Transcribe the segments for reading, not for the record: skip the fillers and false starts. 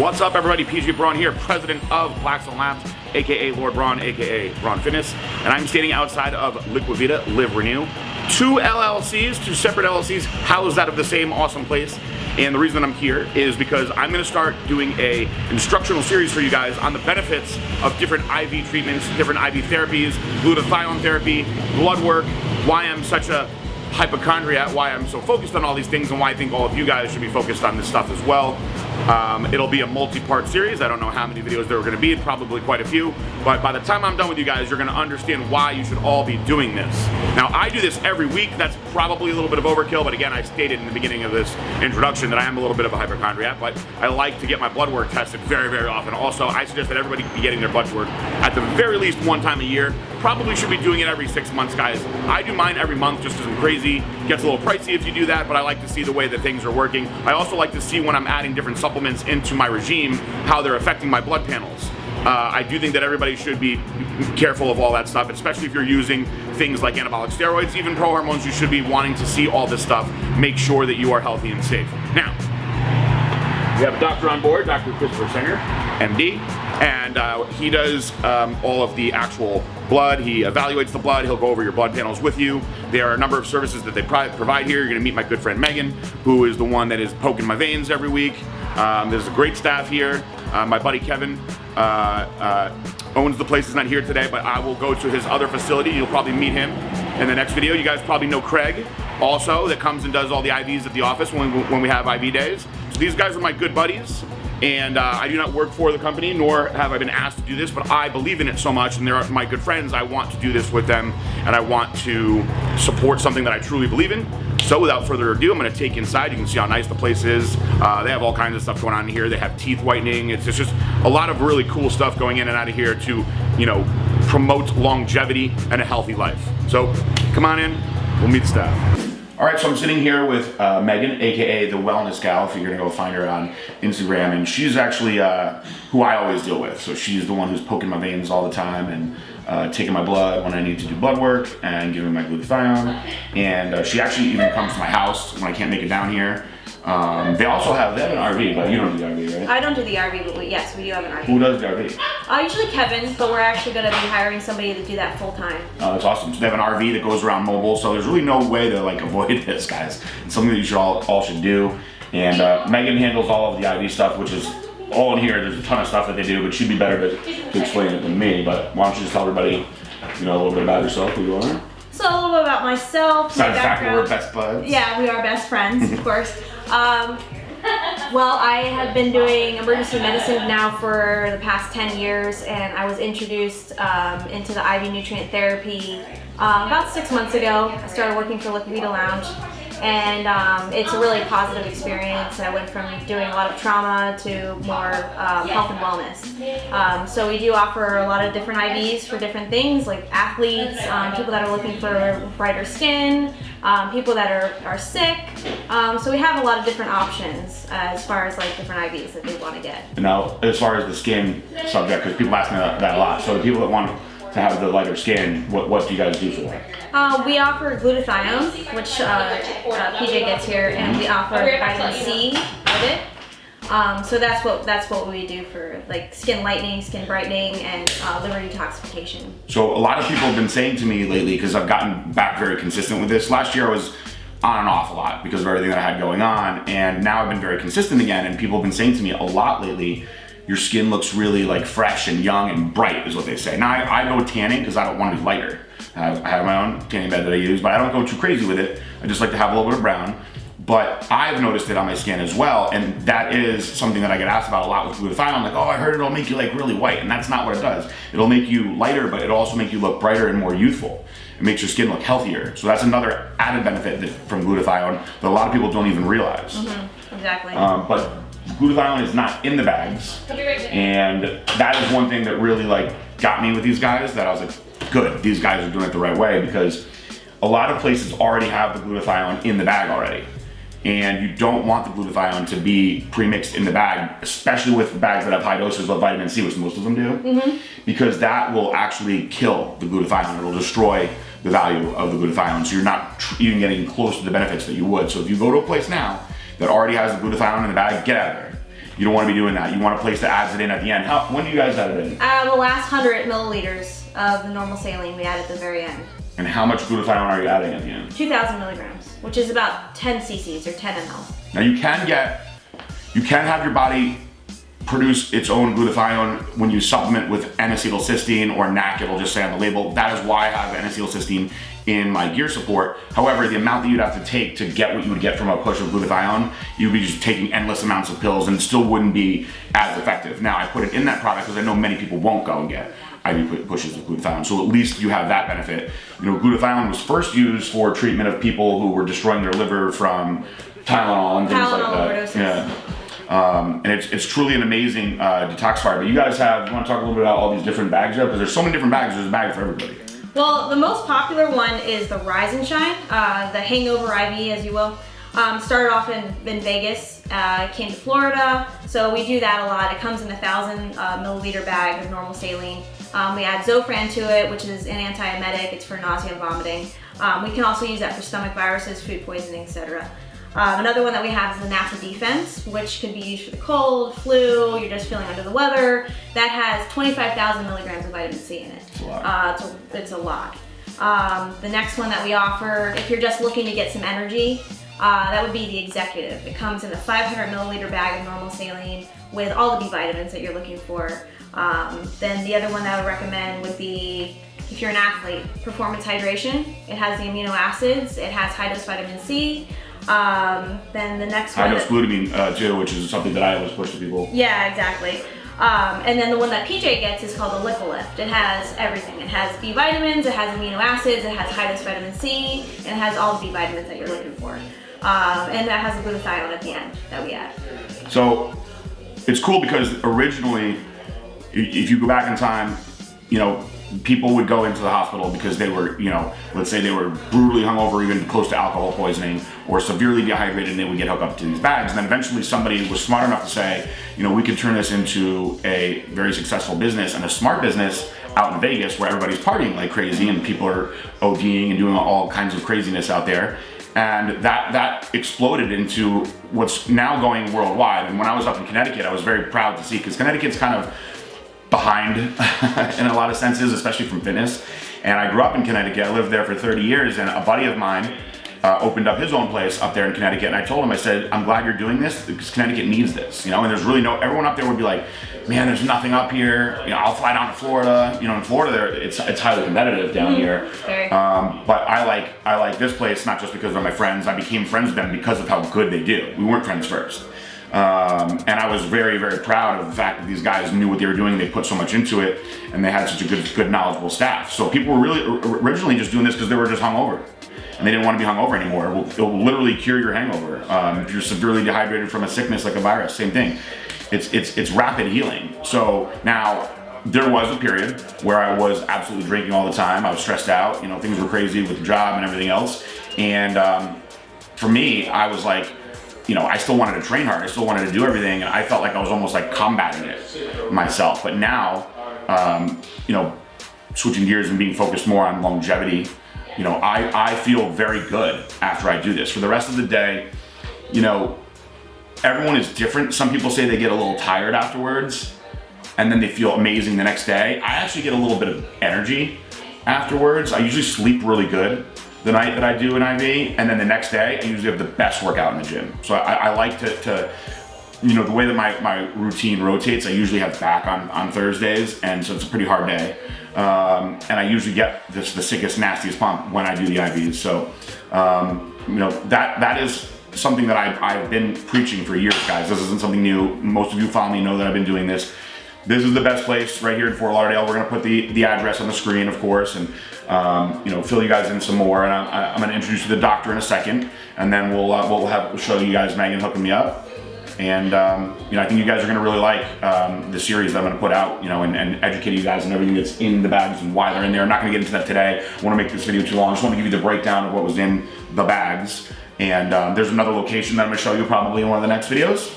What's up, everybody? PJ Braun here, president of Blackstone Labs, aka Lord Braun, aka Braun Fitness, and I'm standing outside of Liquivida, Live Renew. Two separate LLCs housed out of the same awesome place. And the reason that I'm here is because I'm going to start doing a instructional series for you guys on the benefits of different IV treatments, different IV therapies, glutathione therapy, blood work, why I'm such a hypochondriac, why I'm so focused on all these things, and why I think all of you guys should be focused on this stuff as well. It'll be a multi-part series. I don't know how many videos there are going to be, probably quite a few, but by the time I'm done with you guys, you're going to understand why you should all be doing this. Now, I do this every week. That's probably a little bit of overkill, but again, I stated in the beginning of this introduction that I am a little bit of a hypochondriac, but I like to get my blood work tested very, very often. Also, I suggest that everybody be getting their blood work at the very least one time a year. Probably should be doing it every 6 months, guys. I do mine every month just because I'm crazy. Gets a little pricey if you do that, but I like to see the way that things are working. I also like to see when I'm adding different supplements into my regime, how they're affecting my blood panels. I do think that everybody should be careful of all that stuff, especially if you're using things like anabolic steroids, even pro hormones. You should be wanting to see all this stuff, make sure that you are healthy and safe. Now, we have a doctor on board, Dr. Christopher Singer, MD, and he does all of the actual blood. He evaluates the blood. He'll go over your blood panels with you. There are a number of services that they provide here. You're going to meet my good friend Megan, who is the one that is poking my veins every week. There's a great staff here. My buddy Kevin owns the place. He's not here today, but I will go to his other facility. You'll probably meet him in the next video. You guys probably know Craig also, that comes and does all the IVs at the office when we have IV days. So these guys are my good buddies. And I do not work for the company, nor have I been asked to do this, but I believe in it so much, and they're my good friends. I want to do this with them, and I want to support something that I truly believe in. So without further ado, I'm gonna take inside. You can see how nice the place is. They have all kinds of stuff going on in here. They have teeth whitening. It's just a lot of really cool stuff going in and out of here to, you know, promote longevity and a healthy life. So come on in, we'll meet the staff. All right, so I'm sitting here with Megan, aka the Wellness Gal, if you're gonna go find her on Instagram, and she's actually who I always deal with. So she's the one who's poking my veins all the time and taking my blood when I need to do blood work and giving my glutathione. And she actually even comes to my house when I can't make it down here. They have an RV, but you don't do the RV, right? I don't do the RV, but yes, we do have an RV. Who does the RV? Usually Kevin, but we're actually going to be hiring somebody to do that full time. Oh, that's awesome. So they have an RV that goes around mobile, so there's really no way to like avoid this, guys. It's something that you should all should do. And Megan handles all of the IV stuff, which is all in here. There's a ton of stuff that they do, but she'd be better to explain it than me. But why don't you just tell everybody, you know, a little bit about yourself, who you are? So a little bit about myself. Besides the fact that we're best buds. Yeah, we are best friends, of course. Well, I have been doing emergency medicine now for the past 10 years, and I was introduced into the IV nutrient therapy about 6 months ago. I started working for Liquivida Lounge, and it's a really positive experience. I went from doing a lot of trauma to more health and wellness. So we do offer a lot of different IVs for different things, like athletes, people that are looking for brighter skin, people that are sick. So we have a lot of different options as far as like different IVs that they want to get. Now, as far as the skin subject, because people ask me that a lot. So the people that want to have the lighter skin, what do you guys do for that? We offer glutathione, which PJ gets here, and we offer vitamin C with it. So that's what we do for like skin lightening, skin brightening, and liver detoxification. So a lot of people have been saying to me lately, because I've gotten back very consistent with this. Last year I was on and off a lot because of everything that I had going on, and now I've been very consistent again, and people have been saying to me a lot lately, your skin looks really like fresh and young and bright, is what they say. Now I go tanning because I don't want to be lighter. I have my own tanning bed that I use, but I don't go too crazy with it. I just like to have a little bit of brown. But I've noticed it on my skin as well, and that is something that I get asked about a lot with glutathione. I'm like, oh, I heard it'll make you like really white, and that's not what it does. It'll make you lighter, but it'll also make you look brighter and more youthful. It makes your skin look healthier. So that's another added benefit from glutathione that a lot of people don't even realize. Mm-hmm. Exactly. But glutathione is not in the bags, and that is one thing that really like got me with these guys, that I was like, good, these guys are doing it the right way, because a lot of places already have the glutathione in the bag already. And you don't want the glutathione to be pre-mixed in the bag, especially with bags that have high doses of vitamin C, which most of them do, because that will actually kill the glutathione. It'll destroy the value of the glutathione, so you're not even getting close to the benefits that you would. So if you go to a place now that already has the glutathione in the bag, get out of there. You don't want to be doing that. You want a place that adds it in at the end. When do you guys add it in? The last 100 milliliters of the normal saline we add at the very end. And how much glutathione are you adding at the end? 2,000 milligrams, which is about 10 cc's or 10 ml. Now you can have your body produce its own glutathione when you supplement with N-acetylcysteine or NAC, it'll just say on the label. That is why I have N-acetylcysteine in my gear support. However, the amount that you'd have to take to get what you would get from a push of glutathione, you'd be just taking endless amounts of pills and it still wouldn't be as effective. Now, I put it in that product because I know many people won't go and get IV pushes of glutathione, so at least you have that benefit. You know, glutathione was first used for treatment of people who were destroying their liver from Tylenol and things like that. Overdoses. Yeah. And it's truly an amazing detoxifier. But you guys you want to talk a little bit about all these different bags here? Because there's so many different bags, there's a bag for everybody. Well, the most popular one is the Rise and Shine, the Hangover IV, as you will. Started off in Vegas, came to Florida, so we do that a lot. It comes in 1,000 milliliter bag of normal saline. We add Zofran to it, which is an antiemetic. It's for nausea and vomiting. We can also use that for stomach viruses, food poisoning, etc. Another one that we have is the Natural Defense, which can be used for the cold, flu, you're just feeling under the weather. That has 25,000 milligrams of vitamin C in it. It's a lot. It's a lot. The next one that we offer, if you're just looking to get some energy, that would be the Executive. It comes in a 500 milliliter bag of normal saline with all the B vitamins that you're looking for. Then the other one that I would recommend would be, if you're an athlete, Performance Hydration. It has the amino acids, it has high dose vitamin C. Then the next one. High dose glutamine too, which is something that I always push to people. Yeah, exactly. And then the one that PJ gets is called the Liquilift. It has everything. It has B vitamins, it has amino acids, it has high dose vitamin C, and it has all the B vitamins that you're looking for. And that has the glutathione at the end that we add. So it's cool because originally, if you go back in time, you know, people would go into the hospital because they were, you know, let's say they were brutally hungover, even close to alcohol poisoning, or severely dehydrated, and they would get hooked up to these bags. And then eventually somebody was smart enough to say, you know, we could turn this into a very successful business and a smart business out in Vegas where everybody's partying like crazy and people are ODing and doing all kinds of craziness out there. And that exploded into what's now going worldwide. And when I was up in Connecticut, I was very proud to see, because Connecticut's kind of behind in a lot of senses, especially from fitness. And I grew up in Connecticut. I lived there for 30 years, and a buddy of mine opened up his own place up there in Connecticut. And I told him, I said, I'm glad you're doing this because Connecticut needs this, you know. And there's really everyone up there would be like, man, there's nothing up here. You know, I'll fly down to Florida. You know, in Florida, it's highly competitive down here. But I like this place not just because they're my friends. I became friends with them because of how good they do. We weren't friends first. And I was very, very proud of the fact that these guys knew what they were doing. They put so much into it, and they had such a good, knowledgeable staff. So people were really originally just doing this because they were just hungover, and they didn't want to be hungover anymore. It will literally cure your hangover. If you're severely dehydrated from a sickness like a virus, same thing. It's rapid healing. So now there was a period where I was absolutely drinking all the time. I was stressed out. You know, things were crazy with the job and everything else. And for me, I was like, you know, I still wanted to train hard. I still wanted to do everything, and I felt like I was almost like combating it myself. But now, you know, switching gears and being focused more on longevity, you know, I feel very good after I do this. For the rest of the day, you know, everyone is different. Some people say they get a little tired afterwards, and then they feel amazing the next day. I actually get a little bit of energy afterwards. I usually sleep really good the night that I do an IV, and then the next day, I usually have the best workout in the gym. So I like to, you know, the way that my routine rotates, I usually have back on Thursdays, and so it's a pretty hard day. And I usually get the sickest, nastiest pump when I do the IVs. So, you know, that is something that I've been preaching for years, guys. This isn't something new. Most of you follow me know that I've been doing this. This is the best place right here in Fort Lauderdale. We're gonna put the address on the screen, of course, and you know, fill you guys in some more. And I'm gonna introduce you to the doctor in a second, and then we'll show you guys Megan hooking me up. And you know, I think you guys are gonna really like the series that I'm gonna put out, you know, and educate you guys on everything that's in the bags and why they're in there. I'm not gonna get into that today. I wanna make this video too long. I just wanna give you the breakdown of what was in the bags. And there's another location that I'm gonna show you probably in one of the next videos.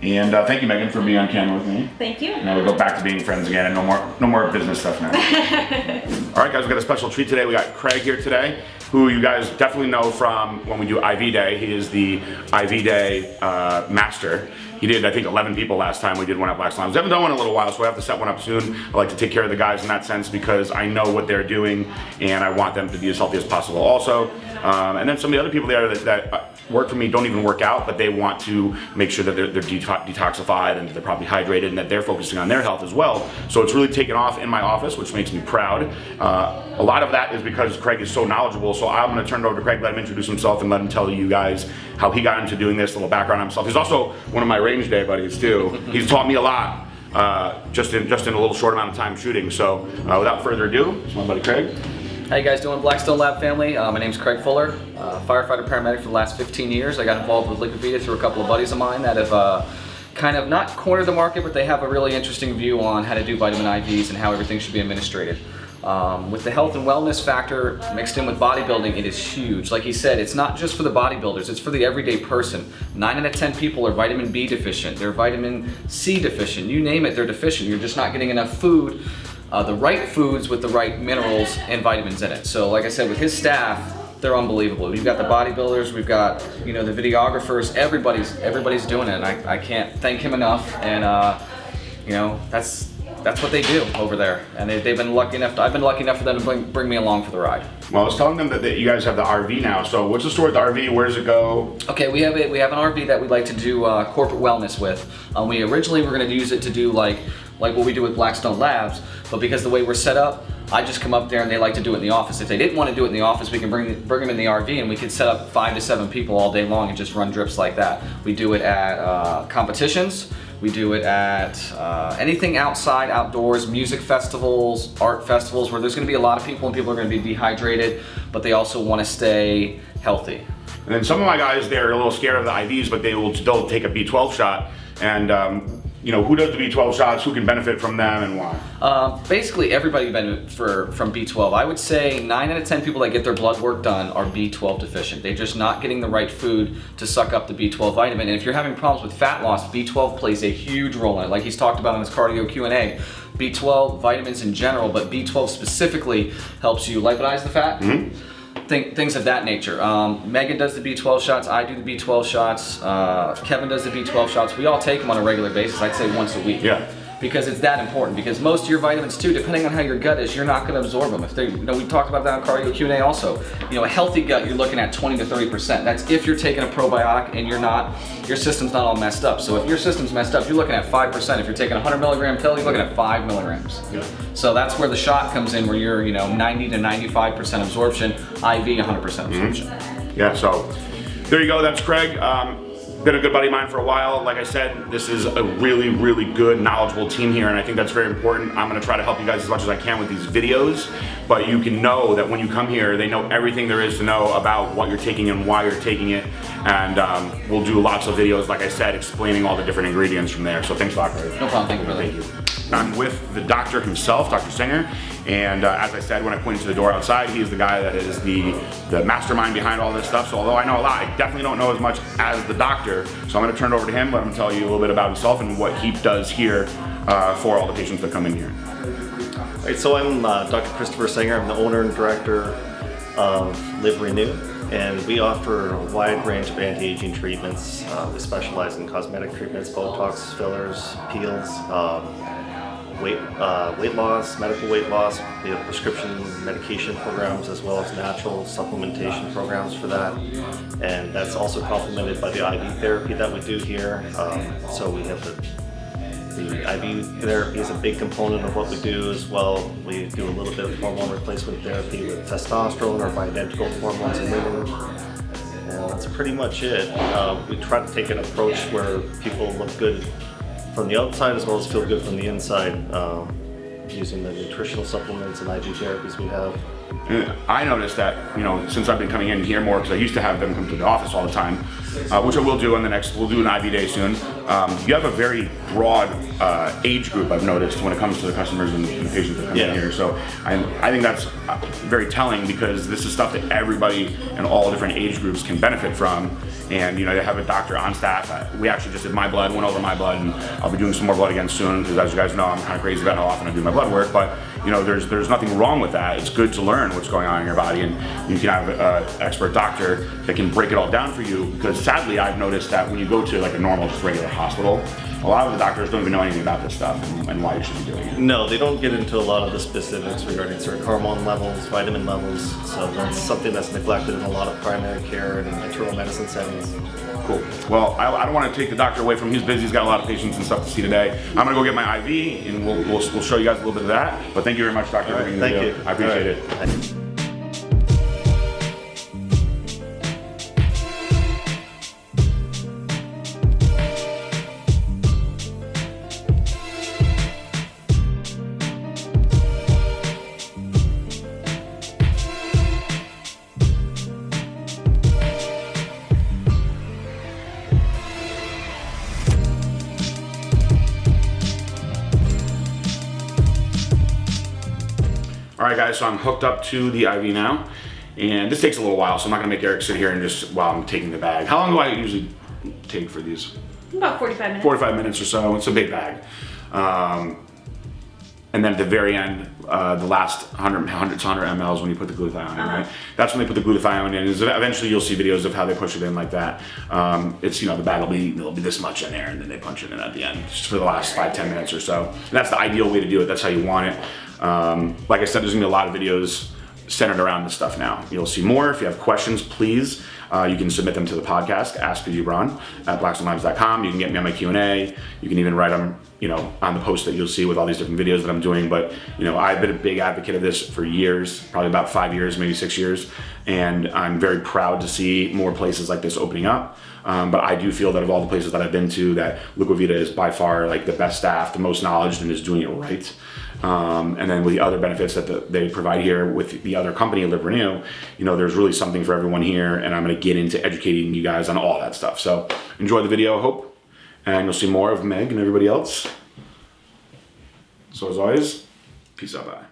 And thank you, Megan, for being on camera with me. Thank you. Now we'll go back to being friends again, and no more business stuff now. All right, guys, we got a special treat today. We got Craig here today, who you guys definitely know from when we do IV Day. He is the IV Day master. He did, I think, 11 people last time we did one at Blackstone. We haven't done one in a little while, so I have to set one up soon. I like to take care of the guys in that sense because I know what they're doing and I want them to be as healthy as possible also. And then some of the other people there that work for me don't even work out, but they want to make sure that they're detoxified and they're probably hydrated and that they're focusing on their health as well. So it's really taken off in my office, which makes me proud. A lot of that is because Craig is so knowledgeable, so I'm going to turn it over to Craig, let him introduce himself and let him tell you guys how he got into doing this, a little background on himself. He's also one of my range day buddies too. He's taught me a lot just in a little short amount of time shooting. So without further ado, it's my buddy Craig. How you guys doing, Blackstone Lab family? My name's Craig Fuller, firefighter paramedic for the last 15 years. I got involved with Liquivida through a couple of buddies of mine that have kind of not cornered the market, but they have a really interesting view on how to do vitamin IVs and how everything should be administered. With the health and wellness factor mixed in with bodybuilding, it is huge. Like he said, it's not just for the bodybuilders, it's for the everyday person. 9 out of 10 people are vitamin B deficient, they're vitamin C deficient, you name it, they're deficient. You're just not getting enough food, the right foods with the right minerals and vitamins in it. So like I said, with his staff, they're unbelievable. We've got the bodybuilders, we've got, you know, the videographers, everybody's doing it, and I can't thank him enough. And you know, that's what they do over there, and they've been lucky enough. I've been lucky enough for them to bring me along for the ride. Well, I was telling them that you guys have the RV now. So what's the story with the RV? Where does it go? Okay, we have an RV that we'd like to do corporate wellness with. We originally were going to use it to do like what we do with Blackstone Labs, but because the way we're set up, I just come up there and they like to do it in the office. If they didn't want to do it in the office, we can bring them in the RV and we can set up 5 to 7 people all day long and just run drips like that. We do it at competitions. We do it at anything outside, outdoors, music festivals, art festivals, where there's going to be a lot of people and people are going to be dehydrated, but they also want to stay healthy. And then some of my guys, they're a little scared of the IVs, but they'll take a B12 shot. And you know, who does the B12 shots? Who can benefit from them and why? Basically, everybody benefits from B12. I would say 9 out of 10 people that get their blood work done are B12 deficient. They're just not getting the right food to suck up the B12 vitamin. And if you're having problems with fat loss, B12 plays a huge role in it. Like he's talked about in his cardio Q&A. B12, vitamins in general, but B12 specifically helps you lipidize the fat. Mm-hmm. Things of that nature. Megan does the B12 shots, I do the B12 shots, Kevin does the B12 shots. We all take them on a regular basis, I'd say once a week. Yeah. Because it's that important. Because most of your vitamins too, depending on how your gut is, you're not going to absorb them. If they, you know, we talked about that on cardio Q&A also. You know, a healthy gut, you're looking at 20 to 30%. That's if you're taking a probiotic and your system's not all messed up. So if your system's messed up, you're looking at 5%. If you're taking a 100 milligram pill, you're looking at 5 milligrams. Yeah. So that's where the shot comes in, where you're, you know, 90 to 95% absorption, IV 100% absorption. Mm-hmm. Yeah. So there you go. That's Craig. Been a good buddy of mine for a while. Like I said, this is a really, really good, knowledgeable team here, and I think that's very important. I'm gonna try to help you guys as much as I can with these videos, but you can know that when you come here, they know everything there is to know about what you're taking and why you're taking it, and we'll do lots of videos, like I said, explaining all the different ingredients from there. So thanks a lot, Craig. No problem, thank you, brother. Thank you. I'm with the doctor himself, Dr. Singer, and as I said when I pointed to the door outside, he is the guy that is the mastermind behind all this stuff. So although I know a lot, I definitely don't know as much as the doctor. So I'm going to turn it over to him, let him tell you a little bit about himself and what he does here for all the patients that come in here. All right, so I'm Dr. Christopher Singer. I'm the owner and director of Live Renew, and we offer a wide range of anti-aging treatments. We specialize in cosmetic treatments, Botox, fillers, peels, weight loss, medical weight loss. We have prescription medication programs as well as natural supplementation programs for that. And that's also complemented by the IV therapy that we do here. So we have the IV therapy is a big component of what we do as well. We do a little bit of hormone replacement therapy with testosterone or bioidentical hormones in women. And that's pretty much it. We try to take an approach where people look good from the outside as well as feel good from the inside, using the nutritional supplements and IV therapies we have. I noticed that, you know, since I've been coming in here more, because I used to have them come to the office all the time, which I will do on the next, we'll do an IV day soon. You have a very broad age group, I've noticed, when it comes to the customers and the patients that come in here. So I think that's very telling, because this is stuff that everybody in all different age groups can benefit from. And you know, they have a doctor on staff. We actually just did my blood, went over my blood, and I'll be doing some more blood again soon, because as you guys know, I'm kind of crazy about how often I do my blood work. But you know, there's nothing wrong with that. It's good to learn what's going on in your body, and you can have an expert doctor that can break it all down for you, because sadly I've noticed that when you go to like a normal, just regular hospital, a lot of the doctors don't even know anything about this stuff and why you should be doing it. No, they don't get into a lot of the specifics regarding certain hormone levels, vitamin levels, so that's something that's neglected in a lot of primary care and internal medicine settings. Cool. Well, I don't want to take the doctor away from him. He's busy. He's got a lot of patients and stuff to see today. I'm gonna go get my IV, and we'll show you guys a little bit of that. But thank you very much, Doctor. All right, thank you. I appreciate it. Thank you. All right, guys, so I'm hooked up to the IV now, and this takes a little while, so I'm not gonna make Eric sit here and just while I'm taking the bag. How long do I usually take for these? About 45 minutes. 45 minutes or so. It's a big bag. And then at the very end, the last 100 mLs when you put the glutathione in, right? That's when they put the glutathione in. Eventually you'll see videos of how they push it in like that. It's, you know, the bag will be this much in there, and then they punch it in at the end, just for the last 5-10 minutes or so. And that's the ideal way to do it. That's how you want it. Like I said, there's gonna be a lot of videos centered around this stuff now. You'll see more. If you have questions, please, you can submit them to the podcast, Ask PJ Braun at blackstonelabs.com. You can get me on my Q&A. You can even write them, you know, on the post that you'll see with all these different videos that I'm doing. But, you know, I've been a big advocate of this for years, probably about 5 years, maybe 6 years. And I'm very proud to see more places like this opening up. But I do feel that of all the places that I've been to, that Liquivida is by far like the best staff, the most knowledge, and is doing it right. And then with the other benefits that they provide here with the other company, Live Renew, you know, there's really something for everyone here, and I'm going to get into educating you guys on all that stuff. So enjoy the video, I hope, and you'll see more of Meg and everybody else. So as always, peace out, bye.